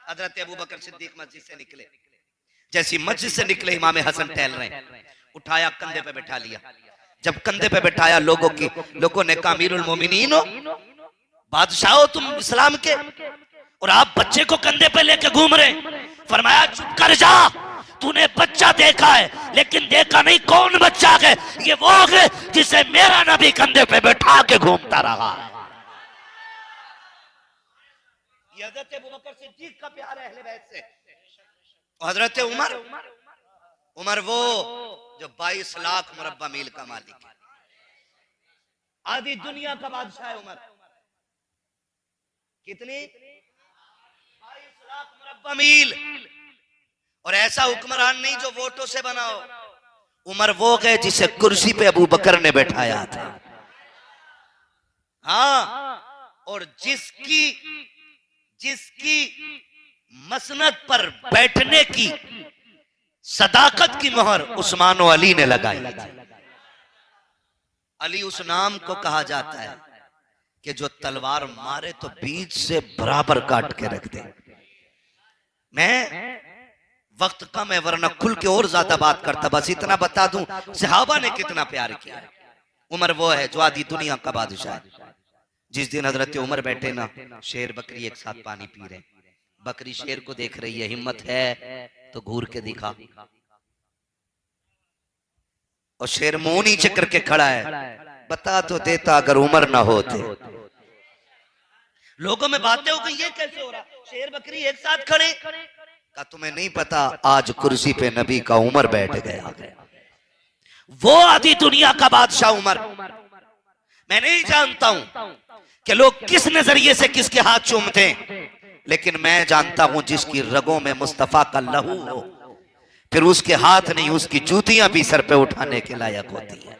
हजरत अबू बकर सिद्दीक मस्जिद से निकले, जैसी मस्जिद से निकले इमाम हसन टहल रहे, उठाया कंधे पे बैठा लिया। जब कंधे पे बैठाया लोगों ने कहा अमीरुल मोमिनीन हो, बादशाह हो तुम इस्लाम के, और आप बच्चे को कंधे पे लेके घूम रहे। फरमाया चुप कर जा, तूने बच्चा देखा है लेकिन देखा नहीं कौन बच्चा है, ये वो है जिसे मेरा नबी कंधे पे बैठा के घूमता रहा। ये हजरत अबू बकर सिद्दीक का प्यार है अहले बैत से। हजरत उमर वो जो 22 लाख मुरब्बा मील का मालिक है, आधी दुनिया का बादशाह है उमर। कितनी? 22 लाख मुरब्बा मील। और ऐसा हुक्मरान नहीं जो वोटों से बनाओ। उमर वो गए जिसे कुर्सी पे अबू बकर ने बैठाया था। हाँ, और जिसकी मसनद पर बैठने की सदाकत की मोहर उस्मान और अली ने लगाई। अली उस नाम को कहा जाता है कि जो तलवार मारे तो बीच से बराबर काट के रख दे। मैं वक्त कम है वरना खुल के और ज्यादा बात करता, बस इतना बता दूं सहाबा ने कितना प्यार किया। उमर वो है जो आधी दुनिया का बादशाह है। जिस दिन हजरत उमर बैठे ना, शेर बकरी एक साथ पानी पी रहे, बकरी शेर को देख रही है, हिम्मत है तो घूर के दिखा, और शेर मुंह नीचे करके खड़ा है, बता तो देता अगर उमर ना होते। लोगों में बातें हो गई ये कैसे हो रहा, शेर बकरी एक साथ खड़े। का तुम्हें नहीं पता आज कुर्सी पे नबी का उमर बैठ गया, वो आधी दुनिया का बादशाह उमर। मैं नहीं जानता हूं कि लोग किस नजरिए से किसके हाथ चूमते हैं, लेकिन मैं जानता हूं जिसकी रगों में मुस्तफा का लहू हो, फिर उसके हाथ नहीं उसकी जूतियां भी सर पे उठाने के लायक होती है।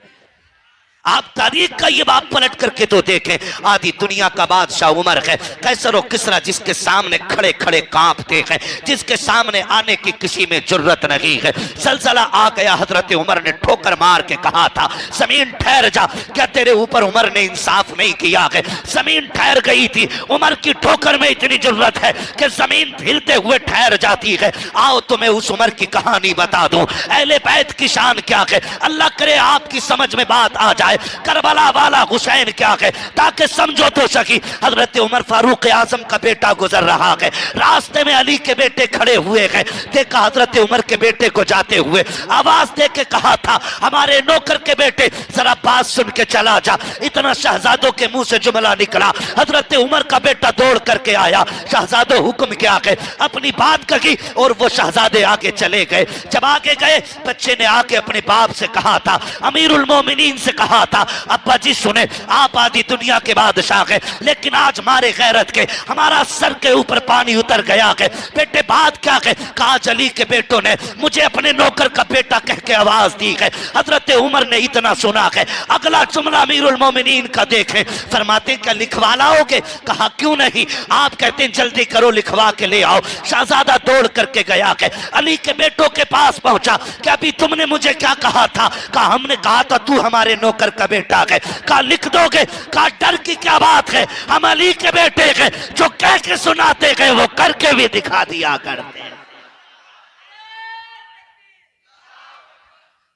आप तारीख का ये बात पलट करके तो देखें, आधी दुनिया का बादशाह उमर है। कैसर और किसरा जिसके सामने खड़े खड़े कांपते हैं, जिसके सामने आने की किसी में जुर्रत नहीं है। सलसला आ गया, हजरत उमर ने ठोकर मार के कहा था जमीन ठहर जा। क्या तेरे ऊपर उमर ने इंसाफ नहीं किया है? जमीन ठहर गई थी, उमर की ठोकर में इतनी जुर्रत है कि जमीन हिलते हुए ठहर जाती है। आओ तुम्हें उस उमर की कहानी बता दूं, अहले बैत की शान क्या है, अल्लाह करे आपकी समझ में बात आ जाए। करबला वाला हुसैन क्या है, ताकि समझो तो सकी। हजरत उमर फारूक आजम का बेटा गुजर रहा है, रास्ते में अली के बेटे खड़े हुए हैं। देखा हजरत उमर के बेटे को जाते हुए, आवाज दे के कहा था हमारे नौकर के बेटे जरा बात सुन के चला जा। इतना शहजादों के मुंह से जुमला निकला, हजरत उमर का बेटा दौड़ करके आया, शहजादो हुक्म क्या है, अपनी बात कही और वो शहजादे आगे चले गए। जब आगे गए, बच्चे ने आके अपने बाप से कहा था, अमीरुल मोमिनीन से कहा था, अब्बा जी सुने, आप आधी दुनिया के बादशाह हैं, लेकिन आज मारे गैरत के हमारा सर के ऊपर पानी उतर गया है। बेटे बात क्या है? कहा अली के बेटों ने मुझे अपने नौकर का बेटा कह के आवाज दी है। हजरत उमर ने इतना सुना है। अगला जुमला अमीरुल मोमिनीन का देखें, फरमाते क्या लिखवा लाओगे? कहा क्यों नहीं, आप कहते हैं जल्दी करो लिखवा के ले आओ। शहजादा दौड़ करके गया है, अली के बेटों के पास पहुंचा। क्या अभी तुमने मुझे क्या कहा था? कहा हमने कहा था तू हमारे नौकर का बेटा है। कहा लिख दोगे? कहा डर की क्या बात है, हम अली के बेटे हैं, जो कह के सुनाते गए वो करके भी दिखा दिया करते।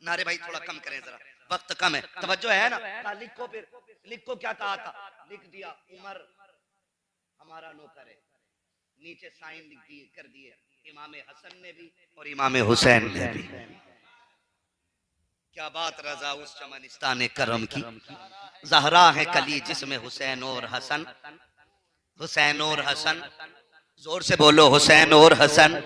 नारे भाई थोड़ा कम करें जरा, वक्त कम है, तवज्जो है ना। कहा लिखो, फिर लिखो क्या कहा था, लिख दिया उमर हमारा नौकर है। नीचे साइन लिख दिए कर दिए, इमाम हसन ने भी और इमाम हुसैन ने भी। क्या बात रजा उस चमनिस्तान करम की, जहरा है कली जिसमें हुसैन और हसन, हुसैन और हसन, जोर से बोलो हुसैन और हसन।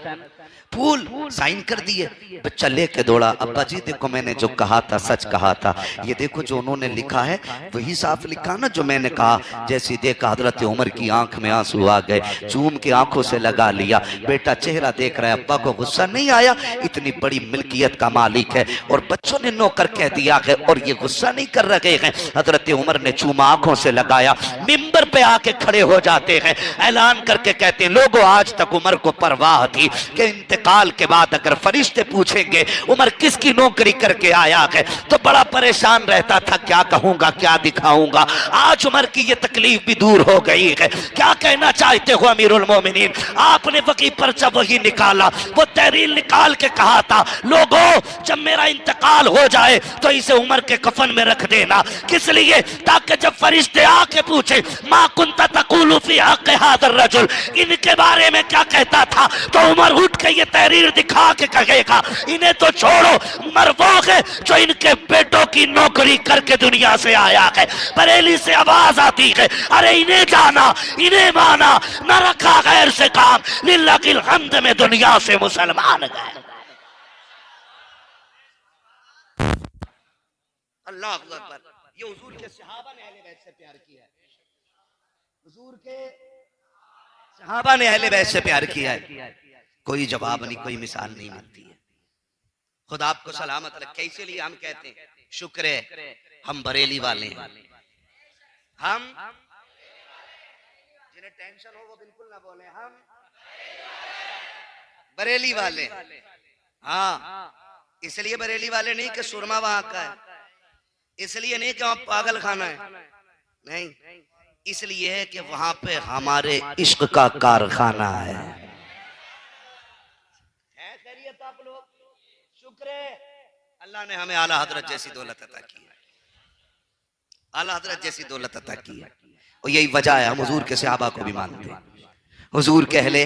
फूल साइन कर दिए, बच्चा लेके दौड़ा, अब्बा जी देखो मैंने जो कहा था सच कहा था, ये देखो जो उन्होंने लिखा है वही साफ लिखा ना जो मैंने कहा। जैसे देखा हजरत उमर की आंख में आंसू आ गए, चूम के आंखों से लगा लिया। बेटा चेहरा देख रहा है, अब्बा को गुस्सा नहीं आया, इतनी बड़ी मिल्कियत का मालिक है और बच्चों ने नौकर कह दिया है और ये गुस्सा नहीं कर रहे हैं। हजरत उमर ने चूमा आंखों से लगाया, मिंबर पे आके खड़े हो जाते हैं, ऐलान करके कहते हैं लोगों आज तक उमर को परवाह थी कि इंतकाल के बाद अगर फरिश्ते पूछेंगे उमर किसकी नौकरी करके आया है तो बड़ा परेशान रहता था, क्या कहूंगा क्या दिखाऊंगा। आज उमर की ये तकलीफ भी दूर हो गई है। क्या कहना चाहते हो अमीरुल मोमिनीन? आपने वकी पर्चा वही निकाला, वो तहरीर निकाल के कहा था लोगों जब मेरा इंतकाल हो जाए तो इसे उमर के कफन में रख देना। किस लिए? ताकि जब फरिश्ते आके पूछे मा कुंता तक़ूलु फी हक़्क़ि हाज़ा रजुल, इनके बारे में क्या कहता था, तो उमर उठ के ये तहरीर दिखा के कहेगा इन्हें तो छोड़ो, उमर वो है जो इनके बेटों की नौकरी करके दुनिया से आया है। बरेली से आवाज आती है अरे इन्हें जाना इन्हें माना, न रखा गैर से काम, लिल्लाहिल हम्द में दुनिया से मुसलमान गए। अल्लाह अकबर। ये हुजूर के सहाबा ने अहले बैत से प्यार किया है, हुजूर के सहाबा ने अहले बैत से प्यार किया है। कोई जवाब नहीं, कोई मिसाल नहीं मिलती है। खुदा आपको सलामत रखे। इसीलिए हम कहते हैं शुक्र है हम बरेली वाले हैं। हम जिन्हें टेंशन हो वो बिल्कुल ना बोले, हम बरेली वाले। हाँ, इसलिए बरेली वाले नहीं कि सुरमा वहां का है, इसलिए नहीं कि वहां पागल खाना है, नहीं, इसलिए है कि वहां पे हमारे इश्क का कारखाना है। खैरियत आप लोग? शुक्र है अल्लाह ने हमें आला हजरत जैसी दौलत अता की है, आला हजरत जैसी दौलत अता की है। और यही वजह है हम हुजूर के सहाबा को भी मानते हैं, हुजूर के अहले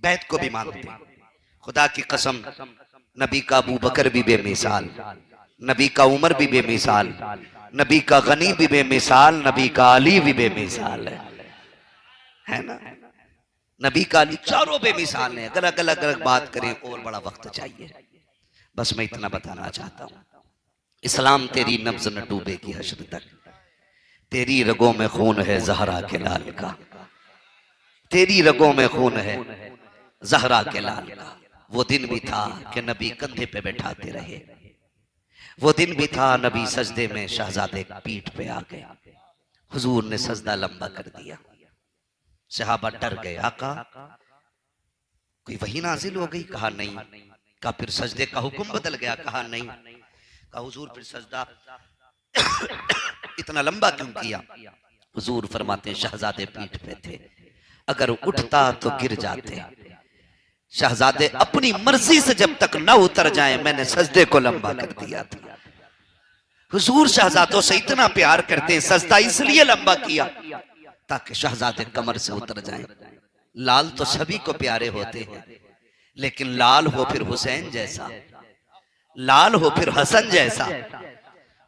बैत को भी मानते हैं। खुदा की कसम, नबी का अबू बकर भी बेमिसाल, नबी का उमर भी बेमिसाल, नबी का गनी भी बेमिसाल, नबी का अली भी बेमिसाल है ना। नबी का अली चारों बेमिसाल है। अगर अलग अलग बात करें और बड़ा वक्त चाहिए। बस मैं इतना बताना चाहता हूं, इस्लाम तेरी नब्ज न डूबेगी हश्र तक, तेरी रगों में खून है जहरा के लाल का, तेरी रगों में खून है जहरा के लाल का। वो दिन भी था कि नबी कंधे पे बैठाते रहे, वो दिन भी था नबी सजदे में शहजादे पीठ पे आ गए, हुजूर ने सजदा लंबा कर दिया, सहाबा डर गए, आका कोई वही नाजिल हो गई? कहा नहीं। कहा फिर सजदे का हुक्म बदल गया? कहा नहीं। कहा हुजूर फिर सजदा इतना लंबा क्यों किया? हुजूर फरमाते शहजादे पीठ पे थे, अगर उठता तो गिर जाते, शहजादे अपनी मर्जी से जब तक न उतर जाए मैंने सजदे को लंबा कर दिया था। हुजूर शहजादों से इतना प्यार करते हैं, सजदा इसलिए लंबा किया ताकि शहजादे कमर से उतर जाएं। लाल तो सभी को प्यारे होते हैं, लेकिन लाल हो फिर हुसैन जैसा, लाल हो फिर हसन जैसा।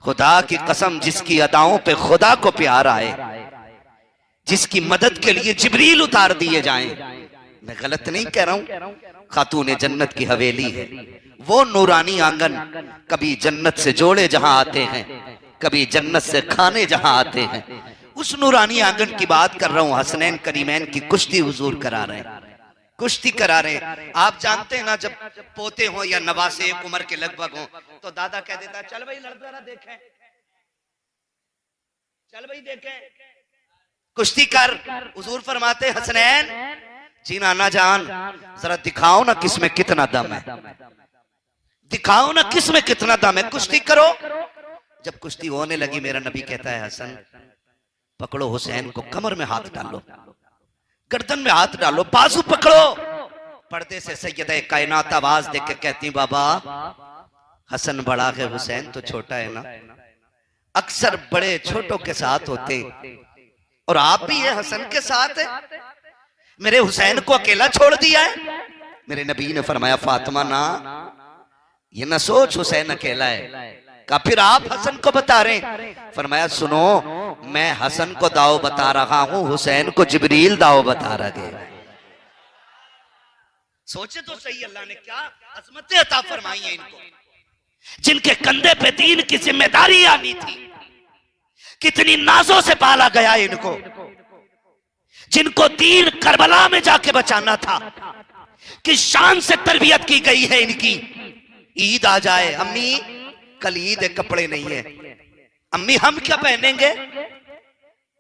खुदा की कसम, जिसकी अदाओं पे खुदा को प्यार आए, जिसकी मदद के लिए जिब्रील उतार दिए जाएं, मैं गलत नहीं कह रहा हूं, खातूने जन्नत की हवेली है, वो नूरानी आंगन, कभी जन्नत से जोड़े जहां आते हैं, कभी जन्नत से खाने जहां आते हैं, उस नूरानी आंगन की बात कर रहा हूं। हसनैन करीमैन की कुश्ती हुजूर करा रहे हैं, कुश्ती करा रहे हैं। आप जानते हैं ना, जब पोते हो या नवासे एक उम्र के लगभग हो तो दादा कह देता चल भाई लड़का देखें, चल भाई देखें, कुश्ती कर। हुजूर फरमाते हसनैन जी नाना जान जरा दिखाओ ना किसमें कितना दम है, दिखाओ ना किसमें कितना दम है, कुश्ती करो। जब कुश्ती होने लगी मेरा नबी कहता है हसन पकड़ो हुसैन को, कमर में हाथ डालो, गर्दन में हाथ डालो, बाजू पकड़ो। पर्दे से सैयदा कायनात आवाज दे के कहती बाबा हसन बड़ा है हुसैन तो छोटा है ना। अक्सर बड़े छोटों के साथ होते और आप भी ये हसन के साथ है, मेरे हुसैन को अकेला छोड़ दिया है। मेरे नबी ने फरमाया फातिमा ना ये ना सोच हुसैन अकेला है। कहा फिर आप हसन को बता रहे? फरमाया सुनो मैं हसन को दाव बता रहा हूं, हुसैन को जिब्रील दाव बता रहा है। सोचे तो सही, अल्लाह ने क्या अजमतें अता फरमाई है इनको, जिनके कंधे पे दीन की जिम्मेदारी आनी थी, कितनी नाजों से पाला गया इनको, जिनको दीन करबला में जाके बचाना था, किस शान से तरबियत की गई है इनकी। ईद आ जाए अम्मी कल ईद है, कपड़े नहीं है, अम्मी हम क्या पहनेंगे?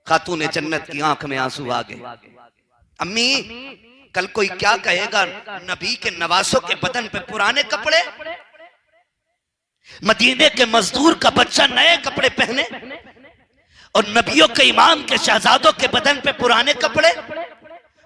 खातूने जन्नत की आंख में आंसू आ गए, अम्मी कल कोई क्या कहेगा, नबी के नवासों के बदन पे पुराने कपड़े, मदीने के मजदूर का बच्चा नए कपड़े पहने और नबियों के इमाम के शहजादों के बदन पे पुराने कपड़े।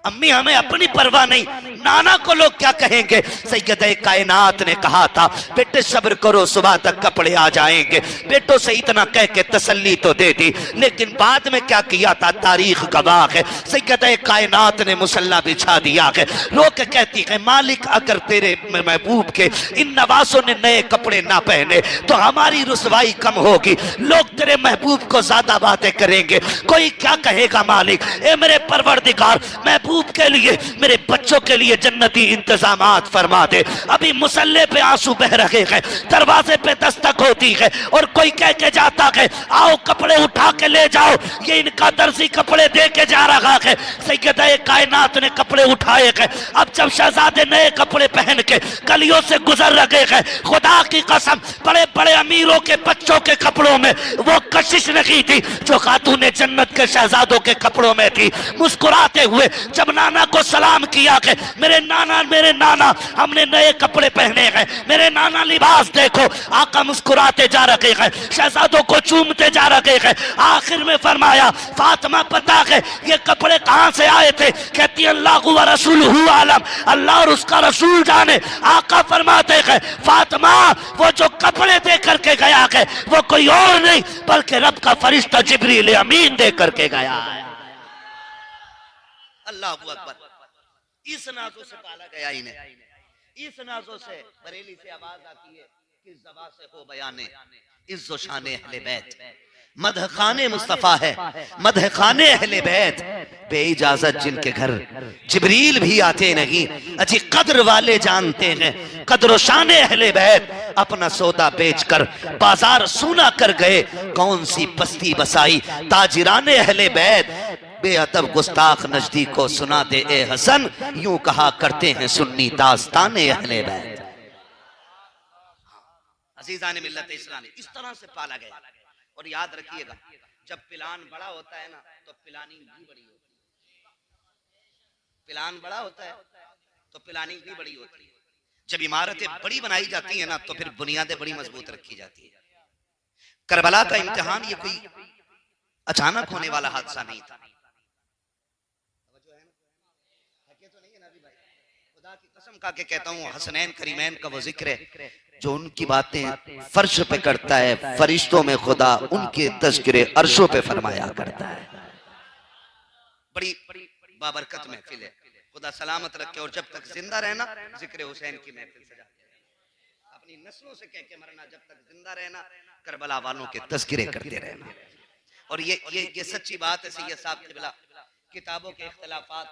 अम्मी हमें अपनी परवाह नहीं, नाना को लोग क्या कहेंगे। सैयद-ए कायनात ने कहा था बेटे सब्र करो सुबह तक कपड़े आ जाएंगे। बेटों से इतना कह के तसल्ली तो दे दी, लेकिन बाद में क्या किया था तारीख गवाह है। सैयद-ए कायनात ने मुसल्ला बिछा दिया है, रो के कहती है मालिक अगर तेरे महबूब के इन नवासों ने नए कपड़े ना पहने तो हमारी रुसवाई कम होगी, लोग तेरे महबूब को ज्यादा बातें करेंगे। कोई क्या कहेगा मालिक, ए मेरे परवरदिगार महबूब के लिए मेरे बच्चों के लिए जन्नती इंतजामात फरमा दे। अभी मुसल्ले पे आंसू बह रहे हैं, दरवाजे पे दस्तक होती है और कोई कह के जाता है आओ कपड़े उठा के ले जाओ, ये इनका दर्जी कपड़े दे के जा रहा है। सैयद-ए कायनात ने कपड़े उठाए हैं। अब जब शहजादे नए कपड़े पहन के गलियों से गुजर रहे हैं, खुदा की कसम बड़े बड़े अमीरों के बच्चों के कपड़ों में वो कशिश नहीं थी जो खातूने जन्नत के शहजादों के कपड़ों में थी। मुस्कुराते हुए जब नाना को सलाम किया कि मेरे नाना हमने नए कपड़े पहने हैं, मेरे नाना लिबास देखो। आका मुस्कुराते जा रहे हैं, शहजादों को चूमते जा रहे हैं। आखिर में फरमाया फातिमा पता है ये कपड़े कहां से आए थे? कहती अल्लाह व रसूलुहु आलम, अल्लाह और उसका रसूल जाने। आका फरमाते हैं फातिमा वो जो कपड़े दे करके गया है वो कोई और नहीं बल्कि रब का फरिश्ता जिब्रील अमीन दे करके गया है। अल्लाह अकबर। इस नाजों से पाला गया इन्हें, इस नाजों से बरेली से आवाज आती है कि ज़बान से हो बयाने इज़्ज़ो शान अहले बैत। मदह खाने मुस्तफा है, मदह खाने अहले बैत, बे इजाजत जिनके घर जिब्रील भी आते नहीं। अच्छी कद्र वाले जानते हैं कद्र शान अहले बैत। अपना सौदा बेचकर बाजार सूना कर गए, कौन सी बस्ती बसाई ताजिराने अहले बैत। बेअदब गुस्ताख नजदीक को सुना दे ए हसन, यूं कहा करते हैं सुन्नी दास्ताने अहले बैत। अजीजान मिल्लत इस्लामी इस तरह से पाला गया। और याद रखिएगा जब प्लान बड़ा होता है ना तो प्लानिंग भी बड़ी होती है। प्लान बड़ा होता है तो प्लानिंग भी बड़ी होती है। जब इमारतें बड़ी बनाई जाती है ना तो फिर बुनियादें बड़ी मजबूत रखी जाती है। करबला का इम्तिहान ये कोई अचानक होने वाला हादसा नहीं था। खुदा की कसम खा के कहता हूँ हसनैन करीमैन का वो जिक्र है जो उनकी बातें फर्श पे करता है, फरिश्तों में खुदा उनके तज़किरे अर्शों पे फरमाया करता है। बड़ी बाबरकत महफिल है, खुदा सलामत रखे। और जब तक जिंदा रहना जिक्र हुसैन की महफिल से अपनी नस्लों से कह के मरना, जब तक जिंदा रहना करबला वालों के तज़किरे करते रहना। और ये सच्ची बात है सैयद साहब क़िबला, किताबों के इख्तिलाफात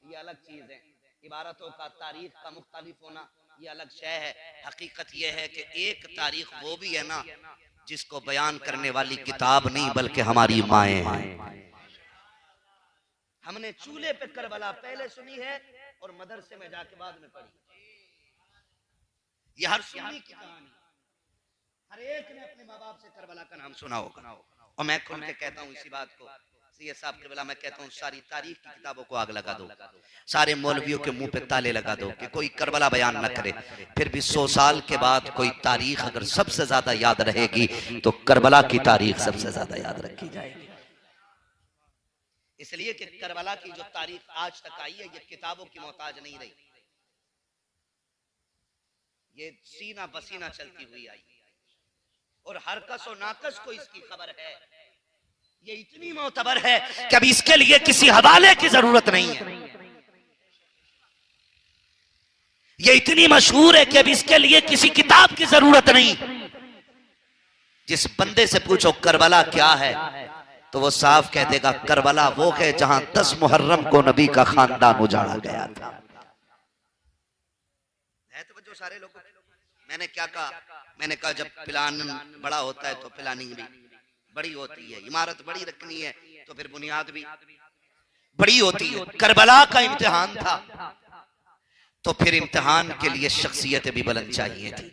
ये अलग चीज है, इबारतों का तारीख का मुख्तलिफ होना ये अलग शय है। हकीकत ये है कि एक तारीख वो भी है ना जिसको बयान करने वाली किताब नहीं बल्कि हमारी माएँ हैं। हमने चूल्हे पे करबला पहले सुनी है और मदरसे में जाके बाद में पढ़ी। ये हर सुन्नी की कहानी, हर एक ने अपने माँ बाप से करबला का नाम सुना होगा। और मैं खुल के कहता हूँ इसी बात को, सैयद साहब क़िबला मैं कहता हूँ सारी तारीख की किताबों को आग लगा दो, सारे मौलवियों के मुंह पे ताले लगा दो कि कोई करबला बयान न करे। फिर भी 100 साल के बाद कोई तारीख अगर सबसे ज्यादा याद रहेगी तो करबला की तारीख सबसे ज्यादा याद रखी जाएगी। इसलिए कि करबला की जो तारीख आज तक आई है ये किताबों की मोहताज नहीं रही, ये सीना बसीना चलती हुई आई और हर कस और नाकस को इसकी खबर है। ये इतनी मोतबर है कि अब इसके लिए किसी हवाले की जरूरत नहीं है। ये इतनी मशहूर है कि अब इसके लिए किसी किताब की जरूरत नहीं। जिस बंदे से पूछो करबला क्या है तो वो साफ कह देगा करबला वो है जहां 10 मुहर्रम को नबी का खानदान उजाड़ा गया था। है तो जो सारे लोग, मैंने क्या कहा, मैंने कहा जब प्लान बड़ा होता है तो प्लानिंग भी बड़ी होती है। इमारत बड़ी रखनी है तो फिर बुनियाद भी बड़ी होती है। करबला का इम्तिहान था तो फिर इम्तिहान के लिए शख्सियतें भी बुलंद चाहिए थी,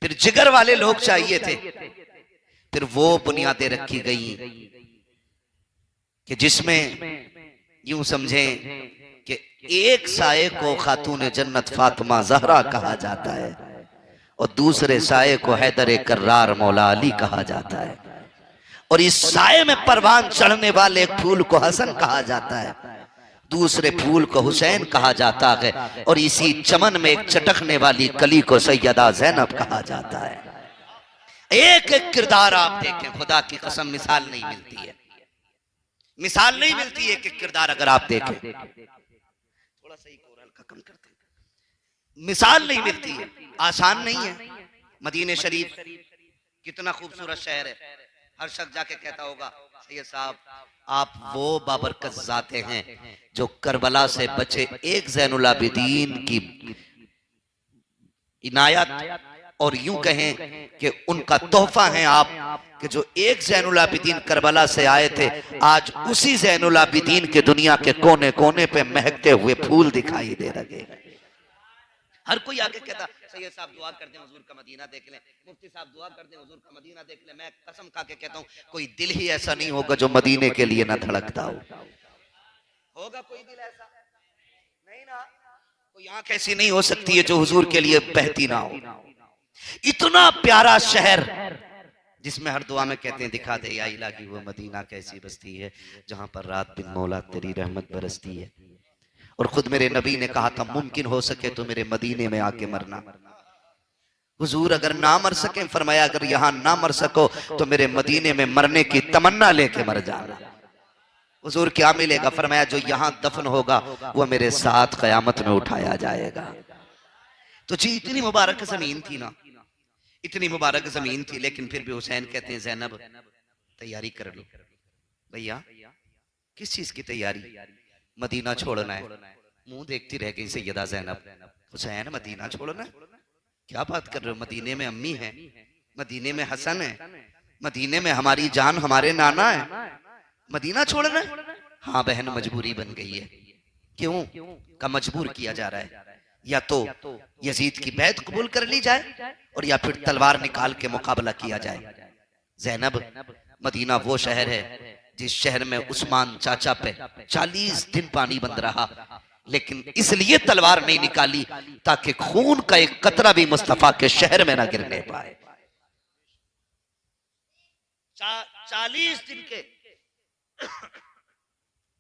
फिर जिगर वाले लोग चाहिए थे, फिर वो बुनियादें रखी गई कि जिसमें यूं समझें कि एक साये को खातून जन्नत फातिमा जहरा कहा जाता है और दूसरे साये को हैदर कर्रार मौला अली कहा जाता है, और इस साये में परवान चढ़ने वाले एक फूल को हसन कहा जाता है, दूसरे फूल को हुसैन कहा जाता है, और इसी चमन में एक चटकने वाली कली को सैयदा ज़ैनब कहा जाता है। एक एक किरदार आप देखें, खुदा की कसम मिसाल नहीं मिलती है, मिसाल नहीं मिलती है। एक एक किरदार अगर आप देखें, थोड़ा सा हल्का कम करते हैं, मिसाल नहीं मिलती है, आसान नहीं है। मदीने शरीफ कितना खूबसूरत शहर है, हर शख्स जाके कहता होगा सैयद साहब आप वो बाबरकत जाते हैं जो करबला से बचे एक ज़ैनुल आबिदीन की इनायत, और यूं कहें कि उनका तोहफा है आप, कि जो एक ज़ैनुल आबिदीन करबला से आए थे, आज उसी ज़ैनुल आबिदीन के दुनिया के कोने कोने पे महकते हुए फूल दिखाई दे रहे हैं। हर कोई आके कहता सैयद साहब दुआ कर दें हुजूर का मदीना देख लें, मुफ्ती साहब दुआ कर दें हुजूर का मदीना देख लें। मैं कसम खा के कहता हूं कोई दिल ही ऐसा नहीं होगा जो मदीने के लिए ना धड़कता हो। होगा कोई दिल ऐसा? नहीं ना। कोई आंख ऐसी नहीं हो सकती है जो हुजूर के लिए बहती ना हो। इतना प्यारा शहर जिसमें हर दुआ में कहते हैं दिखा दे या इलाही वो मदीना कैसी बस्ती है जहां पर रात दिन मौला तेरी रहमत बरसती है। और खुद मेरे नबी ने कहा था मुमकिन हो सके तो मेरे मदीने में आके मरना। हुजूर अगर ना मर सके, फरमाया अगर यहां ना मर सको तो मेरे मदीने में मरने की तमन्ना लेके मर जाना। हुजूर क्या मिलेगा? फरमाया जो यहां दफन होगा वो मेरे साथ कयामत में उठाया जाएगा। तो जी इतनी मुबारक जमीन थी ना, इतनी मुबारक जमीन थी, लेकिन फिर भी हुसैन कहते हैं ज़ैनब तैयारी कर लो। भैया किस चीज की तैयारी? मदीना छोड़ना है। मुंह देखती रह गई सैयदा ज़ैनब, हुसैन मदीना छोड़ना है? क्या बात कर रहे हो? मदीने में अम्मी है, मदीने में हसन है, मदीने में हमारी जान हमारे नाना है, मदीना छोड़ना है? हाँ बहन मजबूरी बन गई है। क्यों का मजबूर किया जा रहा है? या तो यजीद की बैत कबूल कर ली जाए और या फिर तलवार निकाल के मुकाबला किया जाए। ज़ैनब मदीना वो शहर है जिस शहर में उस्मान चाचा पे 40 दिन पानी बंद रहा, लेकिन इसलिए तलवार नहीं निकाली ताकि खून का एक कतरा भी मुस्तफा के शहर में ना गिरने पाए। 40 दिन के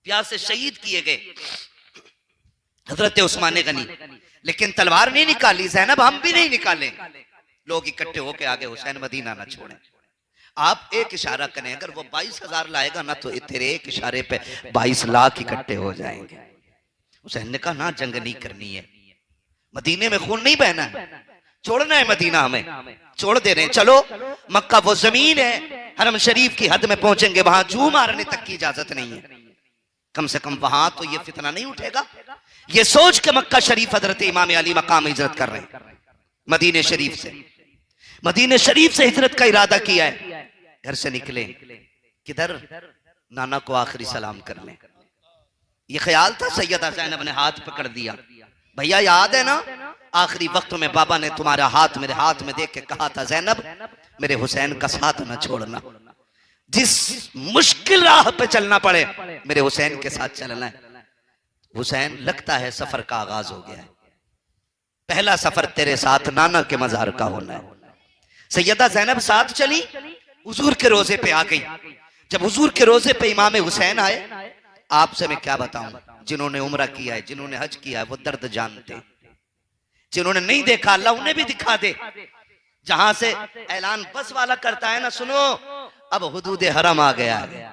प्यास से शहीद किए गए हजरत उस्मान गनी, लेकिन तलवार नहीं निकाली। ज़ैनब हम भी नहीं निकालें। लोग इकट्ठे होके आगे हुसैन मदीना ना छोड़ें। आप एक इशारा करें, अगर वो 22,000 लाएगा ना तो तेरे एक इशारे पे 22 लाख इकट्ठे हो जाएंगे। हुसैन ने कहा ना जंग नहीं करनी है, मदीने में खून नहीं बहना है, छोड़ना है मदीना, हमें छोड़ दे रहे हैं। चलो मक्का वो जमीन है, हरम शरीफ की हद में पहुंचेंगे, वहां जू मारने तक की इजाजत नहीं है, कम से कम वहां तो ये फितना नहीं उठेगा। ये सोच के मक्का शरीफ हजरत इमाम अली मकाम हिजरत कर रहे हैं। मदीने शरीफ से हिजरत का इरादा किया है। घर से निकले किधर? नाना को आखिरी सलाम कर लें, ये ख्याल था। सैयदा ज़ैनब ने हाथ पकड़ दिया, भैया याद है ना आखिरी वक्त में बाबा ने तुम्हारा हाथ मेरे हाथ में देख के कहा था ज़ैनब मेरे हुसैन का साथ न छोड़ना, जिस मुश्किल राह पे चलना पड़े मेरे हुसैन के साथ चलना है। हुसैन लगता है सफर का आगाज हो गया है, पहला सफर तेरे साथ नाना के मजार का होना है। सैयदा ज़ैनब साथ चली, हुजूर के रोजे पे आ गई। जब हुजूर के रोजे पे इमाम हुसैन आए, आपसे मैं क्या बताऊं, जिन्होंने उम्रा किया है, जिन्होंने हज किया है, वो दर्द जानते। जिन्होंने नहीं देखा अल्लाह उन्हें भी दिखा दे। जहां से ऐलान बस वाला करता है ना, सुनो अब हुदूद हरम आ गया है,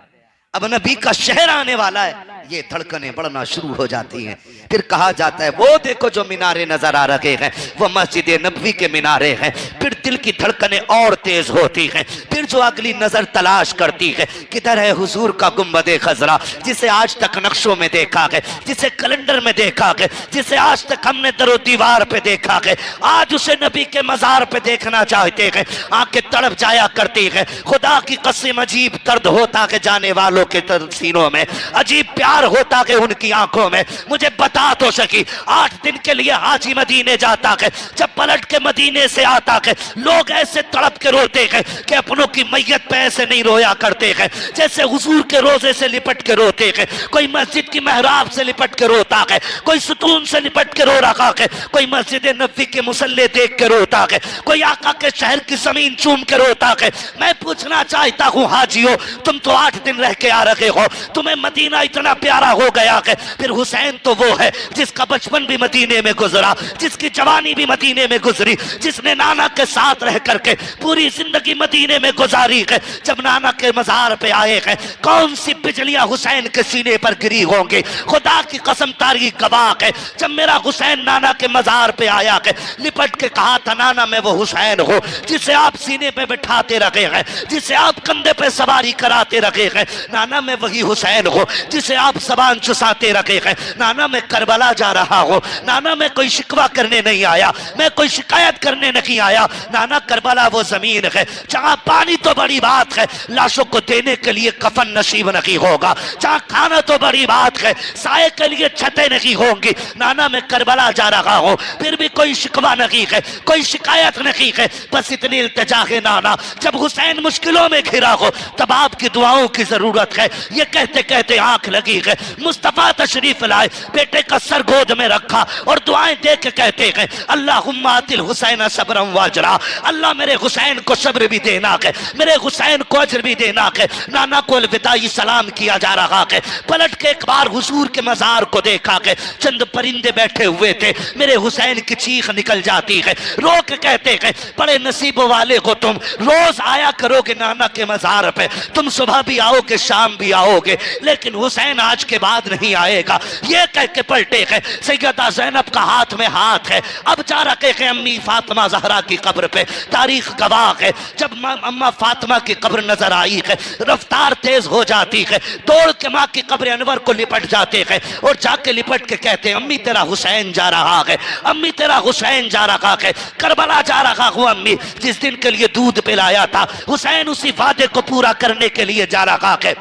अब नबी का शहर आने वाला है, ये धड़कनें बढ़ना शुरू हो जाती हैं। फिर कहा जाता है वो देखो जो मीनारे नजर आ रहे हैं वो मस्जिद नबवी के मीनारे हैं। फिर दिल की धड़कनें और तेज होती हैं। फिर जो अगली नजर तलाश करती है किधर है हुजूर का गुंबदे खजरा, जिसे आज तक नक्शों में देखा गया, जिसे कैलेंडर में देखा गया, जिसे आज तक हमने दरो दीवार पे देखा गया, आज उसे नबी के मजार पे देखना चाहते हैं। आंखें तड़प जाया करती है। खुदा की कसम अजीब दर्द होता है जाने वालों के सीनों में, अजीब प्यार होता है उनकी आंखों में। मुझे बता तो सकी 8 दिन के लिए हाजी मदीने जाता है, जब पलट के मदीने से आता है लोग ऐसे तड़प के रोते हैं कि अपनों की मैयत पे ऐसे नहीं रोया करते हैं जैसे हुजूर के रोजे से लिपट के रोते हैं। कोई मस्जिद की मेहराब से लिपट के रोता है, कोई सुतून से लिपट के रो रहा है, कोई मस्जिद नबी के मुसल्ले देख के रोता है, कोई आका के शहर की जमीन चूम के रोता है। मैं पूछना चाहता हूँ हाजियो, तुम तो 8 दिन रह के आ रहे हो, तुम्हें मदीना इतना प्यारा हो गया है, फिर हुसैन तो वो है जिसका बचपन भी मदीने में गुजरा, जिसकी जवानी भी मदीने में गुजरी, जिसने नाना के साथ रह करके पूरी जिंदगी मदीने में गुजारी है। जब नाना के मजार पे आए हैं, कौन सी बिजलियां हुसैन के सीने पर गिरी होंगी, खुदा की कसम तारीख गवाह है। जब मेरा हुसैन नाना के मजार पे आया है, लिपट के कहा था नाना मैं वो हुसैन हूँ जिसे आप सीने पे बिठाते रखे हैं, जिसे आप कंधे पे सवारी कराते रखे हैं। नाना मैं वही हुसैन हूँ जिसे आप जबान चुसाते रखे हैं। नाना मैं करबला जा रहा हूँ, नाना मैं कोई शिकवा करने नहीं आया, मैं कोई शिकायत करने नहीं आया। नाना करबला वो जमीन है जहाँ पानी तो बड़ी बात है, लाशों को देने के लिए कफन नसीब नहीं होगा, जहाँ खाना तो बड़ी बात है, साए के लिए छतें नहीं होंगी। नाना मैं करबला जा रहा हूँ, फिर भी कोई शिकवा नहीं है, कोई शिकायत नहीं है, बस इतनी इल्तिजा है नाना जब हुसैन मुश्किलों में घिरा हो तब आपकी दुआओं की जरूरत है। ये कहते कहते आंख लगी है, मुस्तफा तशरीफ लाए, बेटे का सर गोद में रखा और दुआएं दे के कहते हैं अल्लाहुम्मा आतिल हुसैन सब्रम वाजरा, अल्लाह मेरे हुसैन को सब्र भी देना है, मेरे हुसैन को अजर भी देना है। नाना को अलविदाई सलाम किया जा रहा है, पलट के एक बार हुजूर के मजार को देखा है, चंद परिंदे बैठे हुए थे, मेरे हुसैन की चीख निकल जाती है, रो के कहते हैं बड़े नसीब वाले हो तुम, रोज आया करोगे नाना के मजार पे, तुम सुबह भी आओगे शाम भी आओगे, लेकिन हुसैन आज के बाद नहीं आएगा। ये कह के पलटे है, सैयदा ज़ैनब का हाथ में हाथ है, अब जा रखे हैं अम्मी फातिमा ज़हरा की कब्र पे। तारीख गवाह है, जब अम्मा फातिमा की कब्र नजर आई है, रफ्तार तेज हो जाती है, दौड़ के माँ की कब्र अनवर को लिपट जाते हैं और जाके लिपट के कहते हैं अम्मी तेरा हुसैन जा रहा है, अम्मी तेरा हुसैन जा रहा है, करबला जा रहा हूँ अम्मी, जिस दिन के लिए दूध पिलाया था हुसैन उसी वादे को पूरा करने के लिए जा रहा है।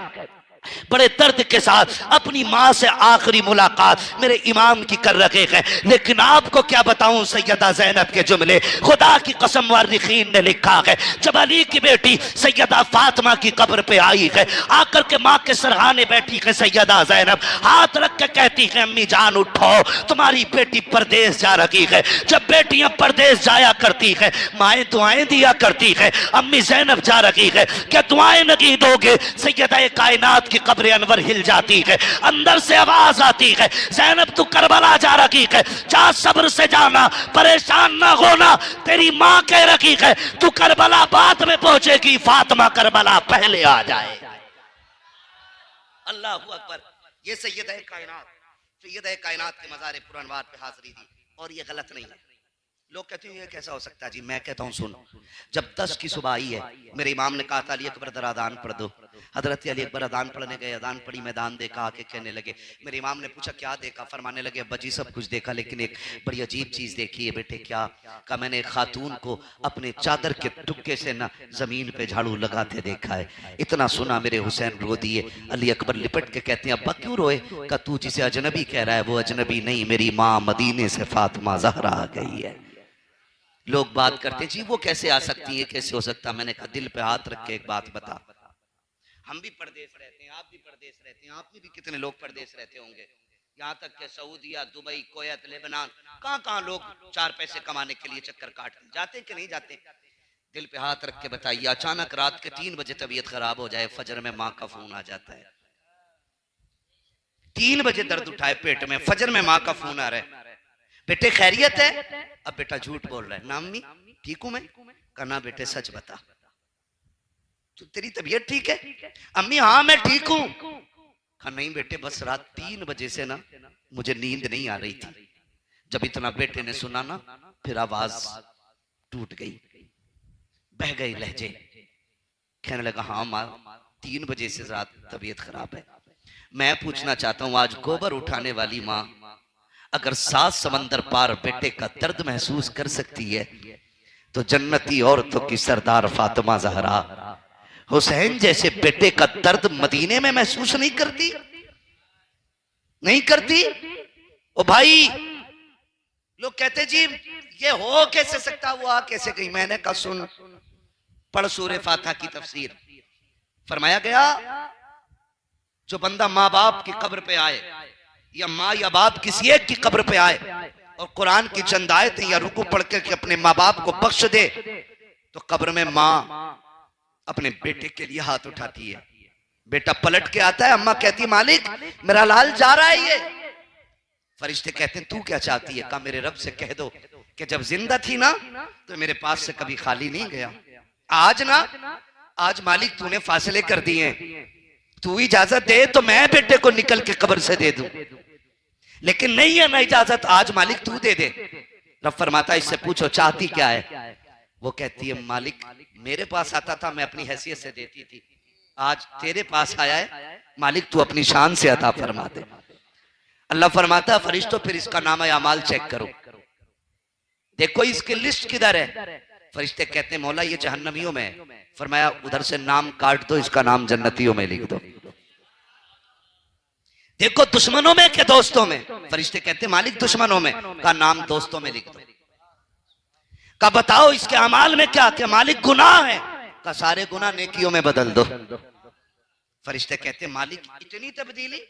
बड़े दर्द के साथ अपनी माँ से आखिरी मुलाकात मेरे इमाम की कर रखे हैं, लेकिन आपको क्या बताऊं सैयदा ज़ैनब के जुमले, खुदा की कसम वारिखीन ने लिखा है जब अली की बेटी सैयदा फातिमा की कब्र पे आई है, आकर के माँ के सरहाने बैठी है सैयदा ज़ैनब, हाथ रख के कहती है अम्मी जान उठो तुम्हारी बेटी परदेश जा रही है। जब बेटियां परदेश जाया करती है माएँ दुआएं दिया करती है, अम्मी ज़ैनब जा रही है क्या दुआएं नहीं दोगे? सैयदा कायनात की कब्र अनवर हिल जाती है, अंदर से आवाज आती है ज़ैनब तू करबला जा रही है, जा सब्र से जाना, परेशान ना होना, तेरी माँ कह रही है तू करबला बाद में पहुंचेगी, फातिमा करबला पहले आ जाए। अल्लाह अकबर। ये सैयदा कायनात के मज़ार पुरअनवार पे हाजिरी दी और ये गलत नहीं है। लोग कहते हैं ये कैसा हो सकता है जी, मैं कहता हूँ सुन, जब 10 की सुबह आई है मेरे इमाम ने कहा था अली अकबर जरा अदान पढ़ दो, हजरत अली अकबर अदान पढ़ने गए, अदान पढ़ी, मैदान देखा, आके कहने लगे, मेरे इमाम ने पूछा क्या देखा, फरमाने लगे अब्बा जी सब कुछ देखा लेकिन एक बड़ी अजीब चीज देखी है बेटे। क्या? कहा मैंने एक खातून को अपने चादर के टुक्के से ना जमीन पे झाड़ू लगाते देखा है। इतना सुना मेरे हुसैन रो दिए। अली अकबर लिपट के कहते हैं अब्बा क्यों रोए? का तू जिसे अजनबी कह रहा है वो अजनबी नहीं, मेरी माँ मदीने से फातिमा ज़हरा आ गई है। लोग बात करते जी वो कैसे आ सकती है, कैसे हो सकता? मैंने कहा दिल पे हाथ रख के एक बात बता, हम भी परदेश रहते हैं, आप भी परदेश रहते हैं, आप में भी कितने लोग परदेश रहते होंगे, यहाँ तक कि सऊदिया, दुबई, कोयत, लेबनान, कहाँ कहाँ लोग 4 पैसे कमाने के लिए चक्कर काटते जाते कि नहीं जाते? दिल पे हाथ रख के बताइए, अचानक रात के 3 बजे तबीयत खराब हो जाए, फजर में माँ का फोन आ जाता है, 3 बजे दर्द उठाए पेट में, फजर में माँ का फोन आ रहा है, बेटे खैरियत है? अब बेटा झूठ बोल रहा है, ना अम्मी ठीक हूं मैं। कहना बेटे सच बता, तो तेरी तबीयत ठीक है? अम्मी हाँ मैं ठीक हूं। कहा नहीं बेटे बस रात 3 बजे से ना मुझे नींद नहीं आ रही थी। जब इतना बेटे ने सुना ना फिर आवाज टूट गई, बह गई लहजे, कहने लगा हाँ माँ 3 बजे से रात तबीयत खराब है। मैं पूछना चाहता हूं आज गोबर उठाने वाली माँ अगर 7 समंदर पार बेटे का दर्द महसूस कर सकती है तो जन्नती औरतों की सरदार फातिमा ज़हरा हुसैन जैसे बेटे का दर्द मदीने में महसूस नहीं करती? नहीं करती? ओ भाई लोग कहते जी ये हो कैसे सकता, वो आ कैसे गई? मैंने कहा सुन, पढ़ सूरे फातिहा की तफसीर। फरमाया गया जो बंदा माँ बाप की कब्र पे आए या माँ या बाप किसी एक की कब्र पे आए और कुरान की चंद आयतें या रुकू पढ़ के अपने माँ बाप को बख्श दे, तो कब्र में माँ अपने बेटे के लिए हाथ उठाती है। बेटा पलट के आता है, अम्मा कहती मालिक मेरा लाल जा रहा है ये। फरिश्ते कहते हैं तू क्या चाहती है? कहा मेरे रब से कह दो कि जब जिंदा थी ना तो मेरे पास से कभी खाली नहीं गया, आज मालिक तूने फासले कर दिए, तू इजाजत दे तो मैं बेटे को निकल के कब्र से दे दूं, लेकिन नहीं है ना इजाजत, आज मालिक तू दे दे। रब फरमाता इससे पूछो चाहती क्या है? वो कहती है मालिक मेरे पास आता था मैं अपनी हैसियत से देती थी, आज तेरे पास आया है मालिक तू अपनी शान से अता फरमा दे। अल्लाह फरमाता फरिश्तों फिर इसका नाम अमाल चेक करो, देखो इसकी लिस्ट किधर है। फरिश्ते कहते हैं मौला ये जहन्नमियों में है। फरमाया उधर से नाम काट दो, इसका नाम जन्नतियों में लिख दो। देखो दुश्मनों में क्या दोस्तों में? फरिश्ते कहते मालिक दुश्मनों में, का नाम दोस्तों में लिख दो। का बताओ इसके अमाल में क्या? क्या मालिक गुनाह है? का सारे गुनाह नेकियों में बदल दो। फरिश्ते कहते मालिक इतनी तब्दीली,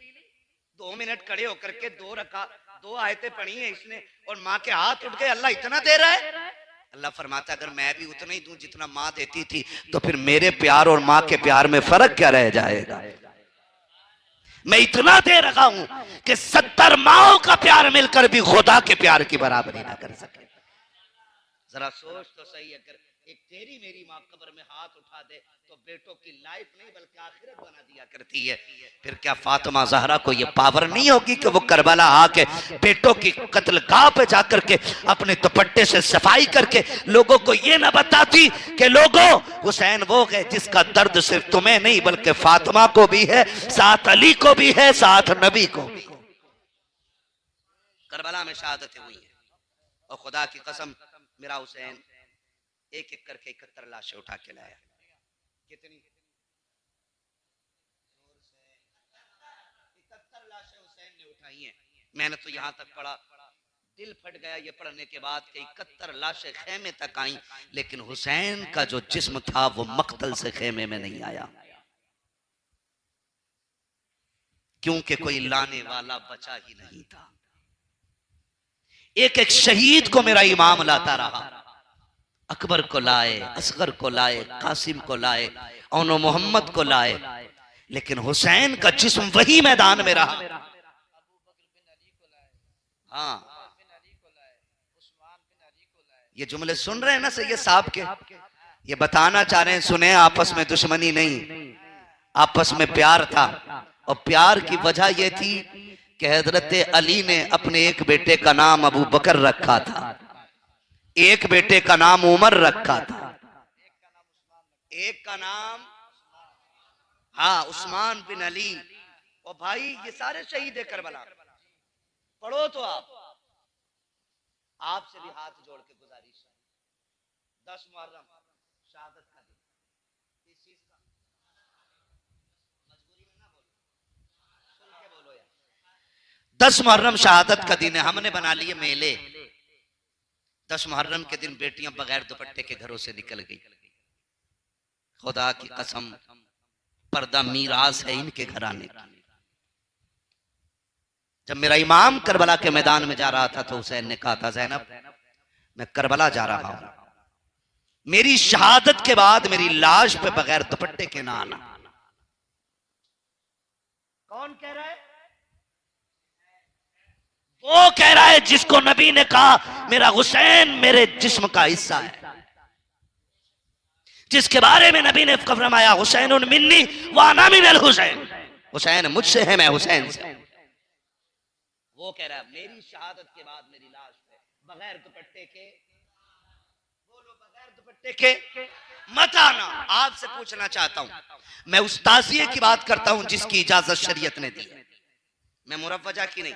2 मिनट खड़े होकर के 2 आयतें पढ़ी है इसने और माँ के हाथ उठ गए, अल्लाह इतना दे रहा है। अल्लाह फरमाता अगर मैं भी उतना ही दूं जितना माँ देती थी तो फिर मेरे प्यार और माँ के प्यार में फर्क क्या रह जाएगा? मैं इतना दे रखा हूं कि 70 माओं का प्यार मिलकर भी खुदा के प्यार की बराबरी ना कर सके। जरा सोच तो सही, अगर एक तेरी मेरी माँ कब्र में हाथ उठा दे तो बेटों की लाइफ नहीं बल्कि आखिरत बना दिया करती है, फिर क्या फातिमा ज़हरा को ये पावर नहीं होगी कि वो करबला आके बेटों की कत्लगाह पे जाकर के अपने दुपट्टे से सफाई करके लोगों को ये ना बताती कि लोगों हुसैन वो है जिसका दर्द सिर्फ तुम्हें नहीं बल्कि फातिमा को भी है, साथ अली को भी है, साथ नबी को भी। करबला में शहादतें हुई है और खुदा की कसम मेरा हुसैन एक एक करके 71 लाशें उठा के लाया। कितनी? 71 लाशें हुसैन ने उठाई हैं। मैंने तो यहां तक पढ़ा, दिल फट गया ये पढ़ने के बाद कि 71 लाशें खेमे तक आई, लेकिन हुसैन का जो जिस्म था वो मक्तल से खेमे में नहीं आया, क्योंकि कोई लाने वाला बचा ही नहीं था। एक एक शहीद को मेरा इमाम लाता रहा, अकबर को लाए, असगर को लाए, कासिम को लाए, औनो मोहम्मद को लाए, लेकिन हुसैन का जिस्म वही मैदान में रहा। हाँ, ये जुमले सुन रहे हैं ना सैयद साहब के, ये बताना चाह रहे हैं सुने आपस में दुश्मनी नहीं, आपस में प्यार था। और प्यार की वजह यह थी कि हजरत अली ने अपने एक बेटे का नाम अबू बकर रखा था, एक बेटे का नाम उमर रखा था, एक का नाम हाँ उस्मान बिन अली। और भाई ये सारे शहीद है करबला, पढ़ो तो आपसे भी हाथ जोड़ के गुजारिश है, 10 मुहर्रम शहादत का दिन, इस चीज का मजबूरी में ना बोलो, सुन के बोलो यार। 10 मुहर्रम शहादत का दिन है, हमने बना लिए मेले। 10 मुहर्रम के दिन बेटियां बगैर दुपट्टे के घरों से निकल गई। खुदा की कसम पर्दा मीरास है इनके घराने की। जब मेरा इमाम करबला के मैदान में जा रहा था तो हुसैन ने कहा था ज़ैनब मैं करबला जा रहा हूं, मेरी शहादत के बाद मेरी लाश पे बगैर दुपट्टे के ना आना। कौन कह रहा है? वो कह रहा है जिसको नबी ने कहा मेरा हुसैन मेरे जिस्म का हिस्सा है, जिसके बारे में नबी ने फरमाया हुसैन मिन्नी व अना मिनल हुसैन, हुसैन मुझसे है मैं हुसैन से। वो कह रहा है मेरी शहादत के बाद मेरी लाश पे बगैर दुपट्टे के, बोलो बगैर दुपट्टे के मत आना। आपसे पूछना चाहता हूं, मैं उस ताज़िये की बात करता हूं जिसकी इजाजत शरीयत ने दी, मैं मुरव्वजा की नहीं।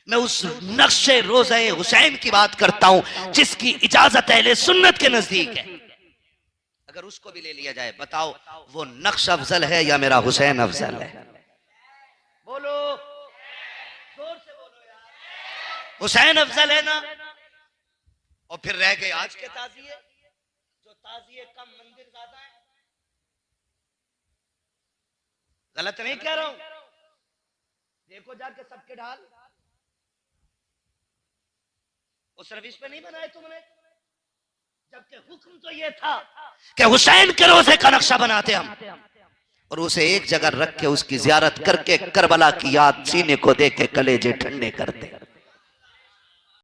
मैं उस नक्शे रोज़े हुसैन की बात करता हूं जिसकी इजाजत अहले सुन्नत के नजदीक है। अगर उसको भी ले लिया जाए, बताओ वो नक्श अफजल है या मेरा हुसैन अफजल है? बोलो जोर से बोलो यार, हुसैन अफजल है ना। और फिर रह गए आज के ताज़िये, जो ताजिए कम मंदिर ज्यादा है। गलत नहीं कह रहा हूं, देखो जाके सबके ढाल। वो सर्विस पे नहीं बनाए तुमने, जबकि हुक्म तो ये था कि हुसैन के रोजे का नक्शा बनाते हम, और उसे एक जगह रख के उसकी जियारत करके करबला की याद सीने को दे के कलेजे ठंडे करते।